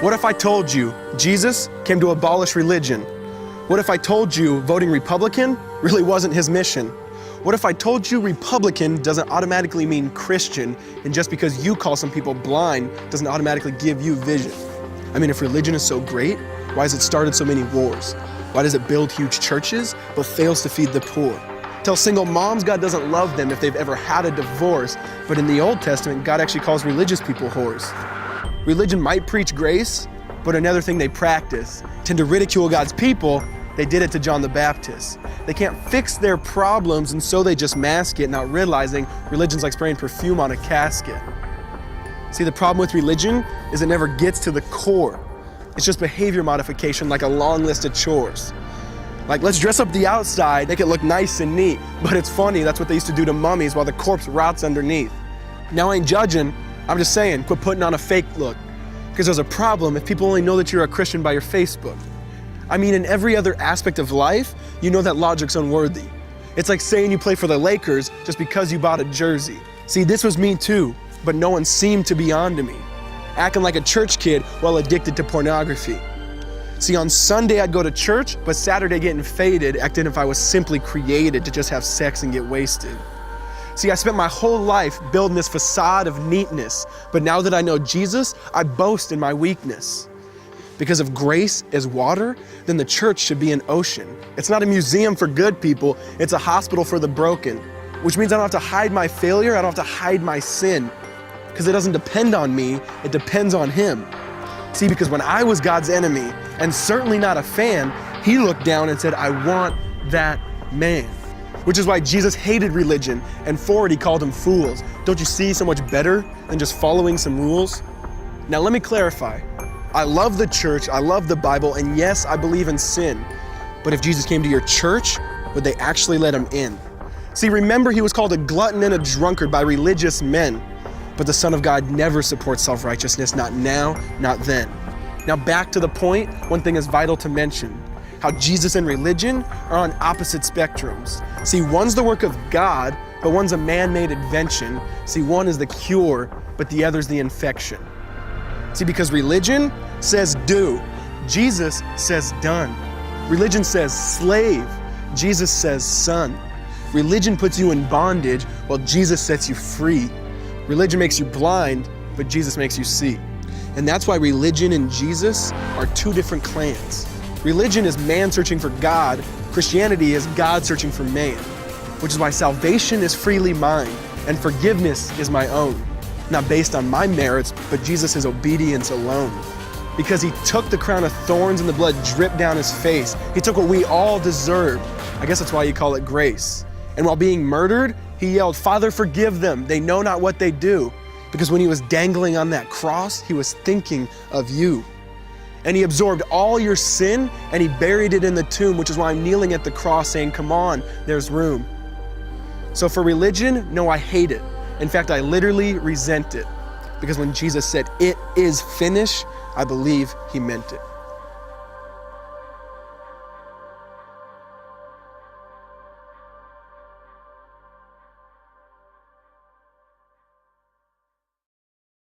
What if I told you Jesus came to abolish religion? What if I told you voting Republican really wasn't his mission? What if I told you Republican doesn't automatically mean Christian, and just because you call some people blind doesn't automatically give you vision? I mean, if religion is so great, why has it started so many wars? Why does it build huge churches but fails to feed the poor? Tell single moms God doesn't love them if they've ever had a divorce, but in the Old Testament, God actually calls religious people whores. Religion might preach grace, but another thing they practice, tend to ridicule God's people. They did it to John the Baptist. They can't fix their problems, and so they just mask it, not realizing religion's like spraying perfume on a casket. See, the problem with religion is it never gets to the core. It's just behavior modification, like a long list of chores. Like, let's dress up the outside, make it look nice and neat. But it's funny, that's what they used to do to mummies while the corpse rots underneath. Now, I ain't judging, I'm just saying, quit putting on a fake look. Because there's a problem if people only know that you're a Christian by your Facebook. I mean, in every other aspect of life, you know that logic's unworthy. It's like saying you play for the Lakers just because you bought a jersey. See, this was me too, but no one seemed to be on to me. Acting like a church kid while addicted to pornography. See, on Sunday I'd go to church, but Saturday getting faded, acting if I was simply created to just have sex and get wasted. See, I spent my whole life building this facade of neatness, but now that I know Jesus, I boast in my weakness. Because if grace is water, then the church should be an ocean. It's not a museum for good people, it's a hospital for the broken, which means I don't have to hide my failure, I don't have to hide my sin, because it doesn't depend on me, it depends on Him. See, because when I was God's enemy, and certainly not a fan, He looked down and said, I want that man. Which is why Jesus hated religion, and for it He called them fools. Don't you see so much better than just following some rules? Now let me clarify. I love the church, I love the Bible, and yes, I believe in sin. But if Jesus came to your church, would they actually let Him in? See, remember He was called a glutton and a drunkard by religious men. But the Son of God never supports self-righteousness, not now, not then. Now back to the point, one thing is vital to mention. How Jesus and religion are on opposite spectrums. See, one's the work of God, but one's a man-made invention. See, one is the cure, but the other's the infection. See, because religion says do, Jesus says done. Religion says slave, Jesus says son. Religion puts you in bondage, while Jesus sets you free. Religion makes you blind, but Jesus makes you see. And that's why religion and Jesus are two different clans. Religion is man searching for God. Christianity is God searching for man. Which is why salvation is freely mine and forgiveness is my own. Not based on my merits, but Jesus' obedience alone. Because He took the crown of thorns and the blood dripped down His face. He took what we all deserved. I guess that's why you call it grace. And while being murdered, He yelled, Father, forgive them. They know not what they do. Because when He was dangling on that cross, He was thinking of you. And He absorbed all your sin and He buried it in the tomb, which is why I'm kneeling at the cross saying, come on, there's room. So for religion, no, I hate it. In fact, I literally resent it. Because when Jesus said, it is finished, I believe He meant it.